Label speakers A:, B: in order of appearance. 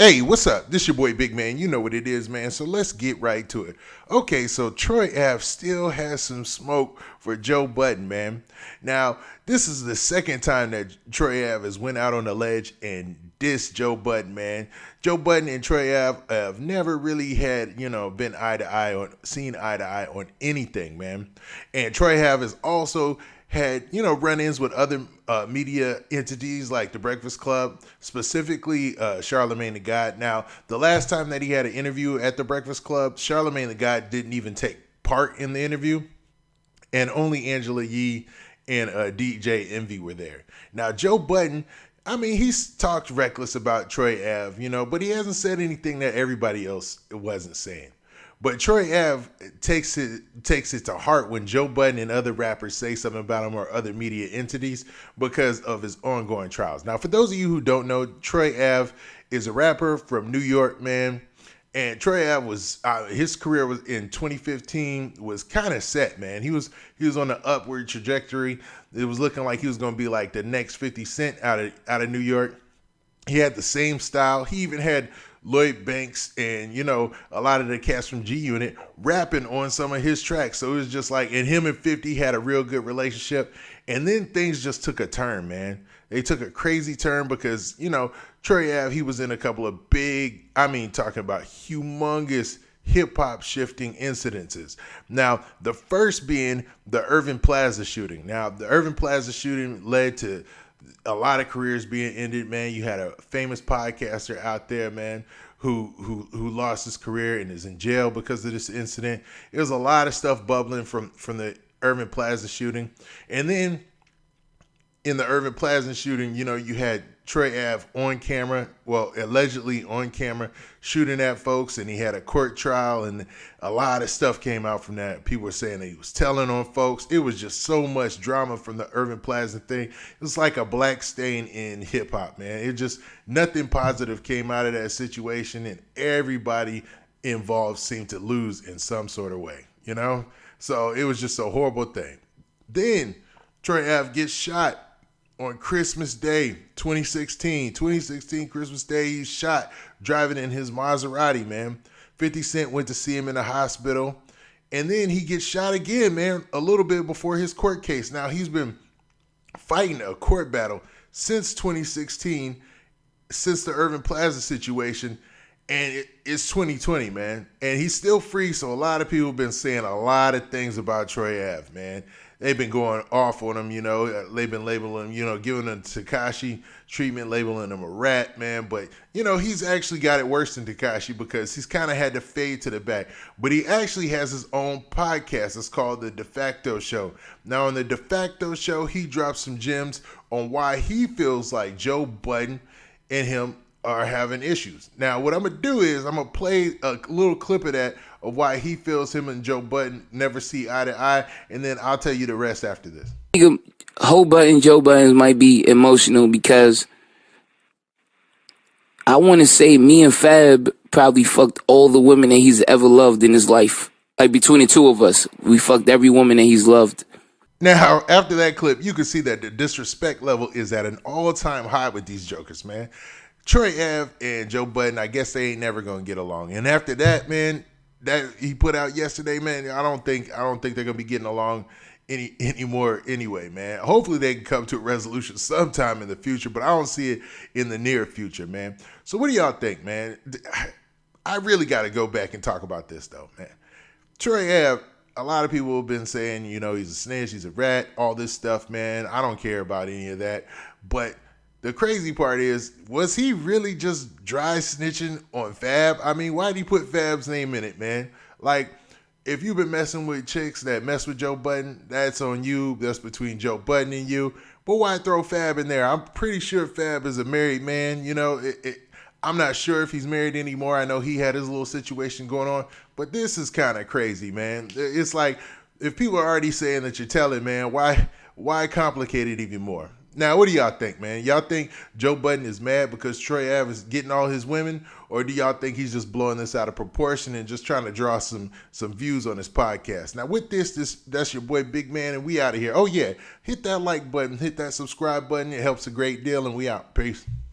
A: Hey, what's up? This your boy Big Man. You know what it is, man. So let's get right to it. Okay, so Troy Ave still has some smoke for Joe Budden, man. Now, this is the second time that Troy Ave has went out on the ledge and dissed Joe Budden, man. Joe Budden and Troy Ave have never really had, been seen eye to eye on anything, man. And Troy Ave has also had, run-ins with other media entities like the Breakfast Club, specifically Charlemagne the God. Now, the last time that he had an interview at the Breakfast Club, Charlemagne the God didn't even take part in the interview, and only Angela Yee and DJ Envy were there. Now, Joe Budden, he's talked reckless about Troy Ave, but he hasn't said anything that everybody else wasn't saying. But Troy Ave takes it to heart when Joe Budden and other rappers say something about him or other media entities because of his ongoing trials. Now, for those of you who don't know, Troy Ave is a rapper from New York, man. And Troy Ave was his career was in 2015 was kind of set, man. He was on an upward trajectory. It was looking like he was going to be like the next 50 Cent out of New York. He had the same style. He even had Lloyd Banks and, a lot of the cats from G Unit rapping on some of his tracks. So it was just like, and him and 50 had a real good relationship. And then things just took a turn, man. They took a crazy turn because, Troy Ave, he was in a couple of big, talking about humongous hip-hop shifting incidences. Now, the first being the Irving Plaza shooting. Now, the Irving Plaza shooting led to a lot of careers being ended, man. You had a famous podcaster out there, man, who lost his career and is in jail because of this incident. It was a lot of stuff bubbling from the Irving Plaza shooting. And then in the Irving Plaza shooting, you had Troy Ave on camera, allegedly on camera, shooting at folks, and he had a court trial, and a lot of stuff came out from that. People were saying that he was telling on folks. It was just so much drama from the Irving Plaza thing. It was like a black stain in hip-hop, man. It just, nothing positive came out of that situation, and everybody involved seemed to lose in some sort of way, So it was just a horrible thing. Then Troy Ave gets shot on Christmas Day, 2016 Christmas Day. He's shot driving in his Maserati, man. 50 Cent went to see him in the hospital. And then he gets shot again, man, a little bit before his court case. Now, he's been fighting a court battle since 2016, since the Irving Plaza situation. And it's 2020, man. And he's still free, so a lot of people have been saying a lot of things about Troy Ave, man. They've been going off on him, They've been labeling him, giving him Tekashi treatment, labeling him a rat, man. But, he's actually got it worse than Tekashi because he's kind of had to fade to the back. But he actually has his own podcast. It's called The De Facto Show. Now, on The De Facto Show, he drops some gems on why he feels like Joe Budden and him are having issues. Now, what I'm going to do is I'm going to play a little clip of that, of why he feels him and Joe Budden never see eye to eye, and then I'll tell you the rest after this.
B: Joe Budden might be emotional because I want to say me and Fab probably fucked all the women that he's ever loved in his life. Like, between the two of us, we fucked every woman that he's loved.
A: Now, after that clip, you can see that the disrespect level is at an all-time high with these jokers, man. Troy Ave and Joe Budden, I guess they ain't never gonna get along. And after that, man, that he put out yesterday, man, I don't think they're gonna be getting along anymore anyway, man. Hopefully they can come to a resolution sometime in the future, but I don't see it in the near future, man. So what do y'all think, man? I really got to go back and talk about this though, man. Troy Ave, a lot of people have been saying, he's a snitch, he's a rat, all this stuff, man. I don't care about any of that, but the crazy part is, was he really just dry snitching on Fab? Why did he put Fab's name in it, man? Like, if you've been messing with chicks that mess with Joe Budden, that's on you. That's between Joe Budden and you. But why throw Fab in there? I'm pretty sure Fab is a married man. I'm not sure if he's married anymore. I know he had his little situation going on. But this is kind of crazy, man. It's like, if people are already saying that you're telling, man, why complicate it even more? Now, what do y'all think, man? Y'all think Joe Budden is mad because Troy Ave is getting all his women? Or do y'all think he's just blowing this out of proportion and just trying to draw some views on his podcast? Now, with that's your boy Big Man, and we out of here. Oh, yeah, hit that like button, hit that subscribe button. It helps a great deal, and we out. Peace.